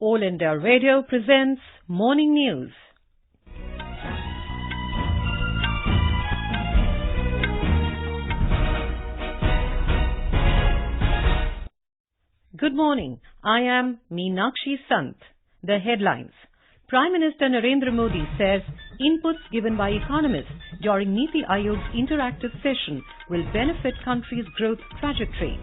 All India Radio presents Morning News. Good morning. I am Meenakshi Sant. The headlines. Prime Minister Narendra Modi says inputs given by economists during NITI Aayog's interactive session will benefit country's growth trajectory.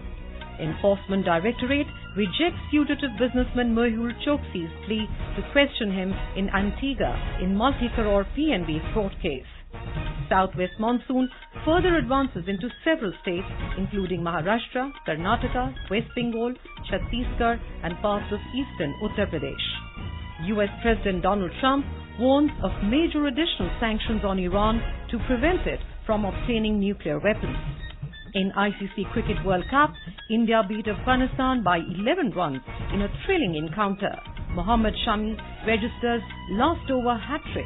Enforcement Directorate rejects fugitive businessman Mehul Choksi's plea to question him in Antigua in multi-crore PNB fraud case. Southwest monsoon further advances into several states including Maharashtra, Karnataka, West Bengal, Chattisgarh and parts of eastern Uttar Pradesh. US President Donald Trump warns of major additional sanctions on Iran to prevent it from obtaining nuclear weapons. In ICC Cricket World Cup, India beat Afghanistan by 11 runs in a thrilling encounter. Mohammed Shami registers last over hattrick.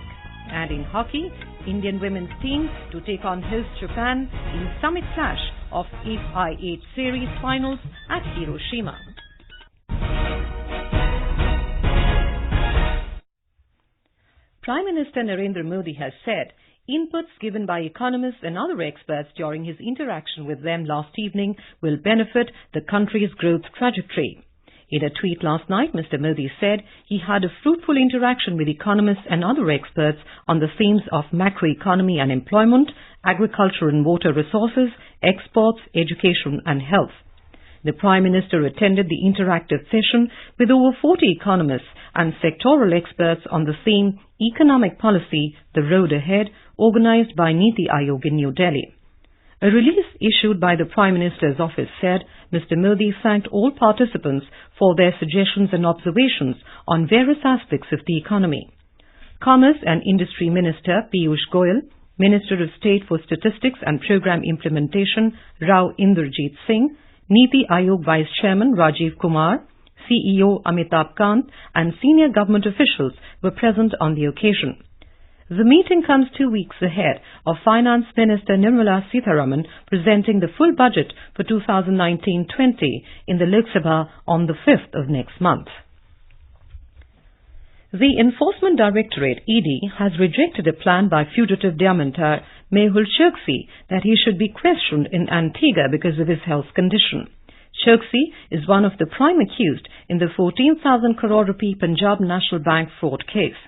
And in hockey, Indian women's team to take on host Japan in summit clash of FIH Series Finals at Hiroshima. Prime Minister Narendra Modi has said inputs given by economists and other experts during his interaction with them last evening will benefit the country's growth trajectory. In a tweet last night, Mr. Modi said he had a fruitful interaction with economists and other experts on the themes of macroeconomy and employment, agriculture and water resources, exports, education and health. The Prime Minister attended the interactive session with over 40 economists and sectoral experts on the theme Economic Policy, the Road Ahead, organized by NITI Aayog in New Delhi. A release issued by the Prime Minister's office said Mr. Modi thanked all participants for their suggestions and observations on various aspects of the economy. Commerce and Industry Minister Piyush Goyal, Minister of State for Statistics and Program Implementation Rao Inderjeet Singh, NITI Aayog Vice Chairman Rajiv Kumar, CEO Amitabh Kant and senior government officials were present on the occasion. The meeting comes 2 weeks ahead of Finance Minister Nirmala Sitharaman presenting the full budget for 2019-20 in the Lok Sabha on the 5th of next month. The Enforcement Directorate, ED, has rejected a plan by fugitive diamantar Mehul Choksi that he should be questioned in Antigua because of his health condition. Choksi is one of the prime accused in the 14,000 crore rupee Punjab National Bank fraud case.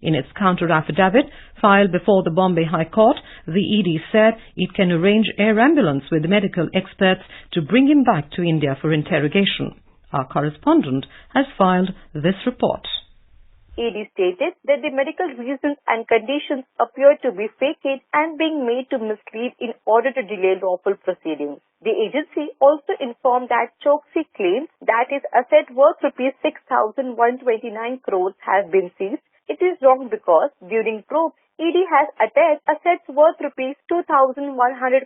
In its counter-affidavit filed before the Bombay High Court, the ED said it can arrange air ambulance with medical experts to bring him back to India for interrogation. Our correspondent has filed this report. ED stated that the medical reasons and conditions appear to be faked and being made to mislead in order to delay lawful proceedings. The agency also informed that Choksi claims that his asset worth rupees 6,129 crores has been seized. It is wrong because during probe, ED has attached assets worth rupees 2,100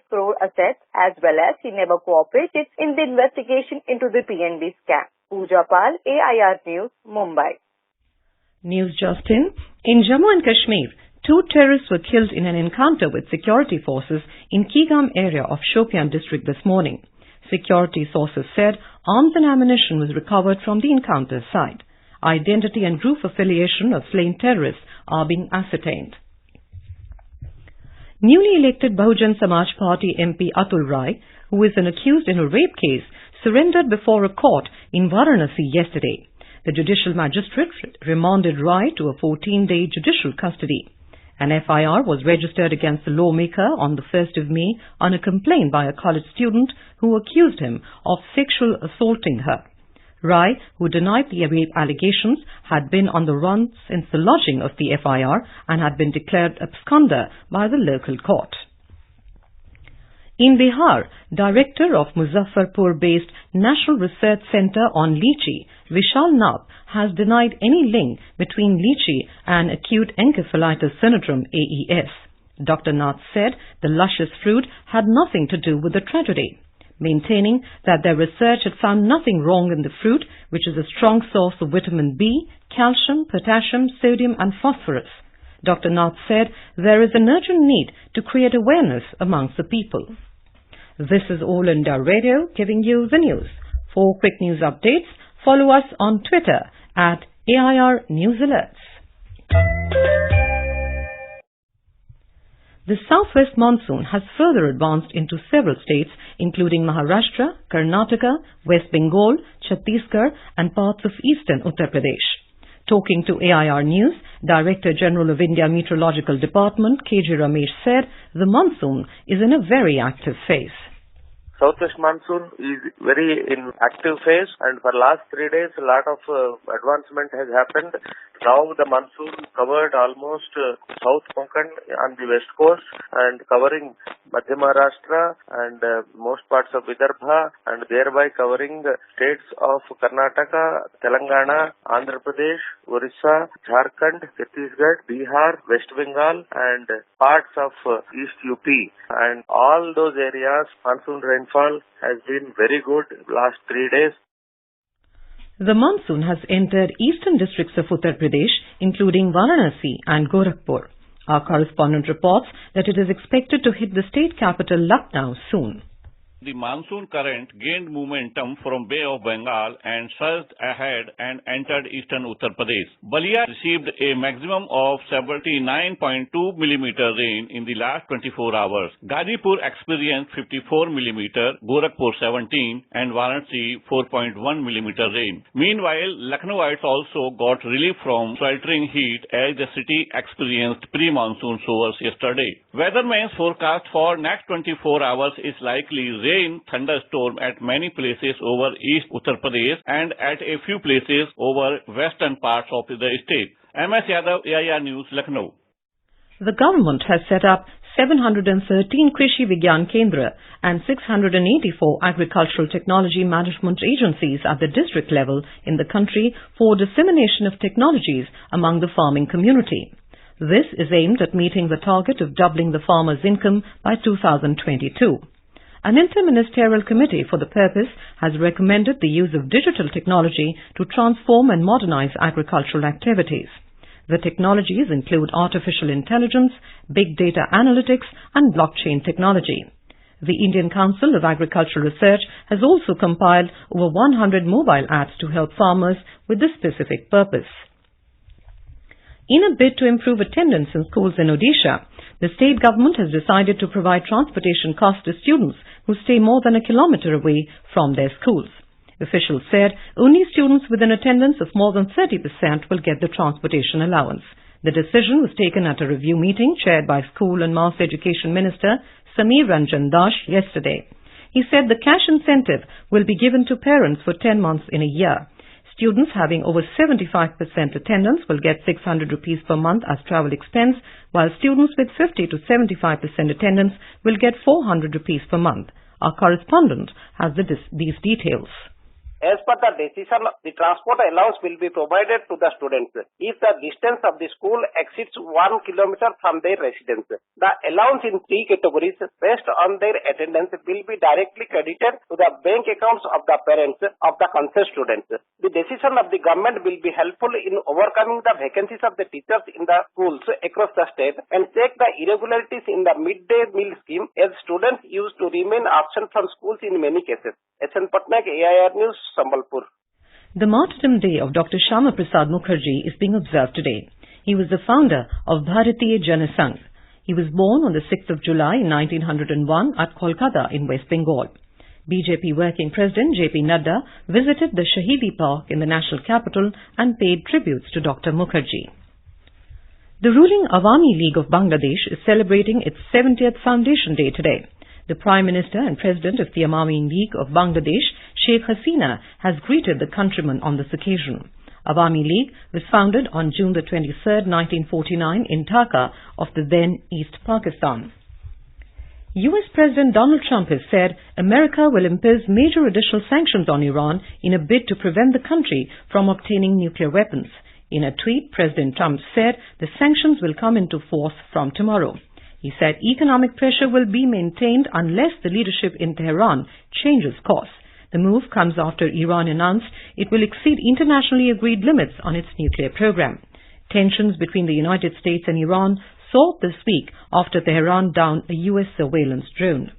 crore assets as well as he never cooperated in the investigation into the PNB scam. Pooja Pal, AIR News, Mumbai. News just in Jammu and Kashmir, 2 terrorists were killed in an encounter with security forces in Kigam area of Shopian district this morning. Security sources said arms and ammunition was recovered from the encounter site. Identity and group affiliation of slain terrorists are being ascertained. Newly elected Bahujan Samaj Party MP Atul Rai, who is an accused in a rape case, surrendered before a court in Varanasi yesterday. The judicial magistrate remanded Rai to a 14-day judicial custody. An FIR was registered against the lawmaker on the 1st of May on a complaint by a college student who accused him of sexual assaulting her. Rai, who denied the rape allegations, had been on the run since the lodging of the FIR and had been declared absconder by the local court. In Bihar, Director of Muzaffarpur-based National Research Center on Lychee, Vishal Nath, has denied any link between lychee and acute encephalitis syndrome AES. Dr. Nath said the luscious fruit had nothing to do with the tragedy, maintaining that their research had found nothing wrong in the fruit, which is a strong source of vitamin B, calcium, potassium, sodium and phosphorus. Dr. Nath said there is an urgent need to create awareness amongst the people. This is All India Radio giving you the news. For quick news updates, follow us on Twitter at AIR News Alerts. The southwest monsoon has further advanced into several states including Maharashtra, Karnataka, West Bengal, Chattisgarh and parts of eastern Uttar Pradesh. Talking to AIR News, Director General of India Meteorological Department KG Ramesh said the monsoon is in a very active phase. Southwest monsoon is very in active phase, and for last 3 days a lot of advancement has happened. Now the monsoon covered almost South Konkan on the west coast and covering Madhya Maharashtra and most parts of Vidarbha, and thereby covering the states of Karnataka, Telangana, Andhra Pradesh, Orissa, Jharkhand, Chattisgarh, Bihar, West Bengal and parts of East UP. And all those areas monsoon rainfall has been very good last 3 days. The monsoon has entered eastern districts of Uttar Pradesh, including Varanasi and Gorakhpur. Our correspondent reports that it is expected to hit the state capital Lucknow soon. The monsoon current gained momentum from Bay of Bengal and surged ahead and entered eastern Uttar Pradesh. Balia received a maximum of 79.2 millimeter rain in the last 24 hours. Gazipur experienced 54 millimeter, Gorakhpur 17 and Varanasi 4.1 millimeter rain. Meanwhile, Lucknowites also got relief from sweltering heat as the city experienced pre-monsoon showers yesterday. Weatherman's forecast for next 24 hours is likely rain thunderstorm at many places over East Uttar Pradesh and at a few places over western parts of the state. MS Yadav, AIR News, Lucknow. The government has set up 713 Krishi Vigyan Kendra and 684 agricultural technology management agencies at the district level in the country for dissemination of technologies among the farming community. This is aimed at meeting the target of doubling the farmer's income by 2022. An interministerial committee for the purpose has recommended the use of digital technology to transform and modernize agricultural activities. The technologies include artificial intelligence, big data analytics, and blockchain technology. The Indian Council of Agricultural Research has also compiled over 100 mobile apps to help farmers with this specific purpose. In a bid to improve attendance in schools in Odisha, the state government has decided to provide transportation costs to students who stay more than a kilometre away from their schools. Officials said only students with an attendance of more than 30% will get the transportation allowance. The decision was taken at a review meeting chaired by School and Mass Education Minister Sameer Ranjan Dash yesterday. He said the cash incentive will be given to parents for 10 months in a year. Students having over 75% attendance will get 600 rupees per month as travel expense, while students with 50 to 75% attendance will get 400 rupees per month. Our correspondent has these details. As per the decision, the transport allowance will be provided to the students if the distance of the school exceeds 1 kilometer from their residence. The allowance in 3 categories based on their attendance will be directly credited to the bank accounts of the parents of the concerned students. The decision of the government will be helpful in overcoming the vacancies of the teachers in the schools across the state and check the irregularities in the midday meal scheme as students used to remain absent from schools in many cases. SN Patnaik, AIR News, Sambalpur. The Martyrdom Day of Dr. Shyama Prasad Mukherjee is being observed today. He was the founder of Bharatiya Jana Sangh. He was born on the 6th of July 1901 at Kolkata in West Bengal. BJP Working President JP Nadda visited the Shahidi Park in the national capital and paid tributes to Dr. Mukherjee. The ruling Awami League of Bangladesh is celebrating its 70th Foundation Day today. The Prime Minister and President of the Awami League of Bangladesh, Sheikh Hasina, has greeted the countrymen on this occasion. Awami League was founded on June the 23rd, 1949 in Dhaka of the then East Pakistan. US President Donald Trump has said America will impose major additional sanctions on Iran in a bid to prevent the country from obtaining nuclear weapons. In a tweet, President Trump said the sanctions will come into force from tomorrow. He said economic pressure will be maintained unless the leadership in Tehran changes course. The move comes after Iran announced it will exceed internationally agreed limits on its nuclear program. Tensions between the United States and Iran soared this week after Tehran downed a US surveillance drone.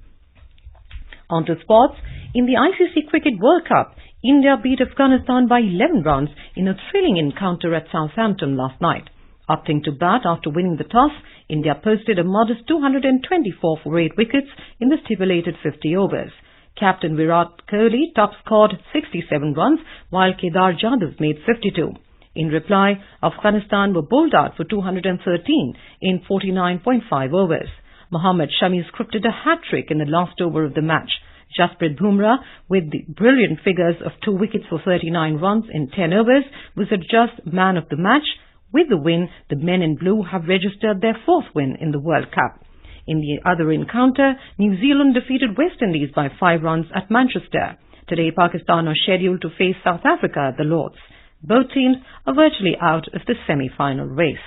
On to sports. In the ICC Cricket World Cup, India beat Afghanistan by 11 runs in a thrilling encounter at Southampton last night. Opting to bat after winning the toss, India posted a modest 224 for 8 wickets in the stipulated 50 overs. Captain Virat Kohli top-scored 67 runs, while Kedar Jadhav made 52. In reply, Afghanistan were bowled out for 213 in 49.5 overs. Mohammed Shami scripted a hat-trick in the last over of the match. Jasprit Bumrah, with the brilliant figures of 2 wickets for 39 runs in 10 overs, was adjudged man of the match. With the win, the men in blue have registered their 4th win in the World Cup. In the other encounter, New Zealand defeated West Indies by 5 runs at Manchester. Today, Pakistan are scheduled to face South Africa at the Lords. Both teams are virtually out of the semi-final race.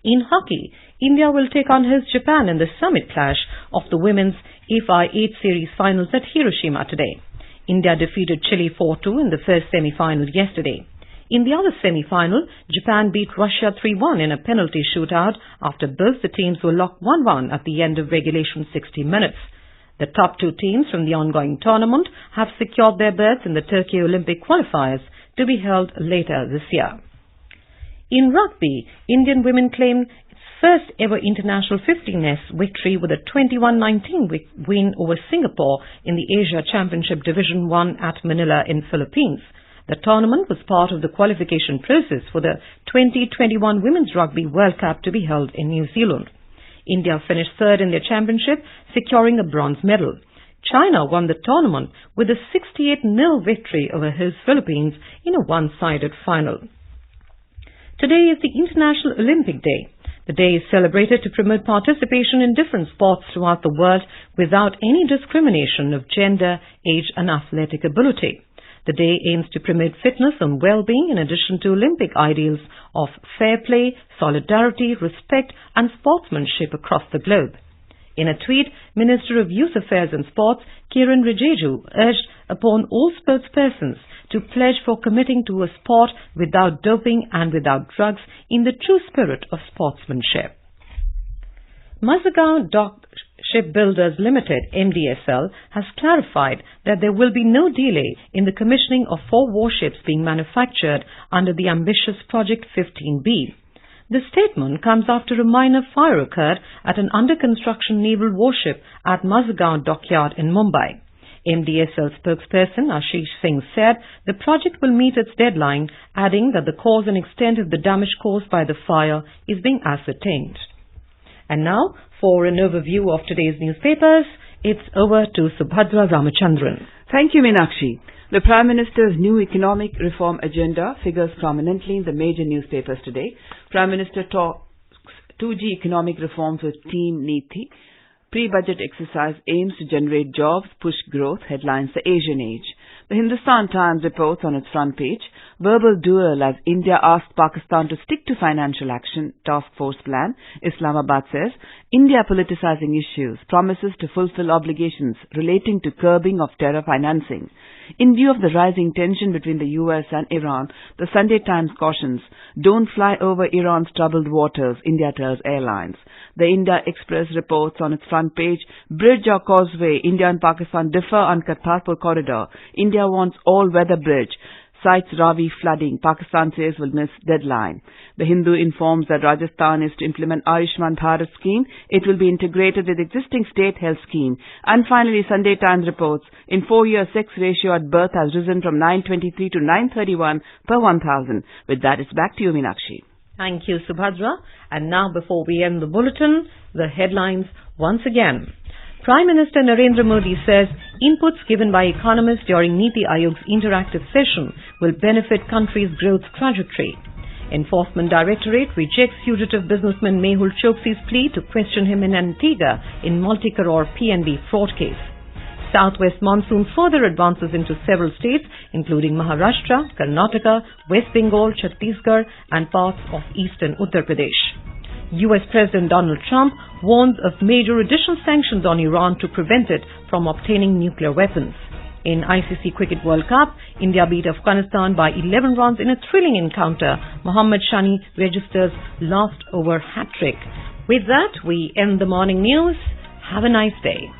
In hockey, India will take on host Japan in the summit clash of the women's FIH Series Finals at Hiroshima today. India defeated Chile 4-2 in the first semi-final yesterday. In the other semi-final, Japan beat Russia 3-1 in a penalty shootout after both the teams were locked 1-1 at the end of regulation 60 minutes. The top 2 teams from the ongoing tournament have secured their berths in the Tokyo Olympic qualifiers to be held later this year. In rugby, Indian women claimed its first ever international 15S victory with a 21-19 win over Singapore in the Asia Championship Division 1 at Manila in Philippines. The tournament was part of the qualification process for the 2021 Women's Rugby World Cup to be held in New Zealand. India finished 3rd in their championship, securing a bronze medal. China won the tournament with a 68-0 victory over host Philippines in a one-sided final. Today is the International Olympic Day. The day is celebrated to promote participation in different sports throughout the world without any discrimination of gender, age and athletic ability. The day aims to promote fitness and well-being in addition to Olympic ideals of fair play, solidarity, respect and sportsmanship across the globe. In a tweet, Minister of Youth Affairs and Sports, Kiran Rijiju, urged upon all sportspersons to pledge for committing to a sport without doping and without drugs in the true spirit of sportsmanship. Mazagon Dock Shipbuilders Limited, MDSL, has clarified that there will be no delay in the commissioning of 4 warships being manufactured under the ambitious Project 15B. The statement comes after a minor fire occurred at an under-construction naval warship at Mazagon Dockyard in Mumbai. MDSL spokesperson Ashish Singh said the project will meet its deadline, adding that the cause and extent of the damage caused by the fire is being ascertained. And now, for an overview of today's newspapers, it's over to Subhadra Ramachandran. Thank you, Meenakshi. The Prime Minister's new economic reform agenda figures prominently in the major newspapers today. Prime Minister talks 2G economic reforms with Team NITI. Pre-budget exercise aims to generate jobs, push growth, headlines The Asian Age. The Hindustan Times reports on its front page, verbal duel as India asked Pakistan to stick to financial action task force plan. Islamabad says, India politicizing issues, promises to fulfill obligations relating to curbing of terror financing. In view of the rising tension between the US and Iran, the Sunday Times cautions, don't fly over Iran's troubled waters, India tells airlines. The India Express reports on its front page, bridge or causeway, India and Pakistan differ on Kartarpur corridor. India wants all-weather bridge. Cites Ravi flooding. Pakistan says will miss deadline. The Hindu informs that Rajasthan is to implement Ayushman Bharat scheme. It will be integrated with existing state health scheme. And finally, Sunday Times reports, in 4 years, sex ratio at birth has risen from 923 to 931 per 1,000. With that, it's back to you, Meenakshi. Thank you, Subhadra. And now, before we end the bulletin, the headlines once again. Prime Minister Narendra Modi says inputs given by economists during NITI Aayog's interactive session will benefit country's growth trajectory. Enforcement Directorate rejects fugitive businessman Mehul Choksi's plea to question him in Antigua in multi-crore PNB fraud case. Southwest monsoon further advances into several states, including Maharashtra, Karnataka, West Bengal, Chattisgarh and parts of eastern Uttar Pradesh. US President Donald Trump warns of major additional sanctions on Iran to prevent it from obtaining nuclear weapons. In ICC Cricket World Cup, India beat Afghanistan by 11 runs in a thrilling encounter. Mohammed Shami registers last over hat-trick. With that, we end the morning news. Have a nice day.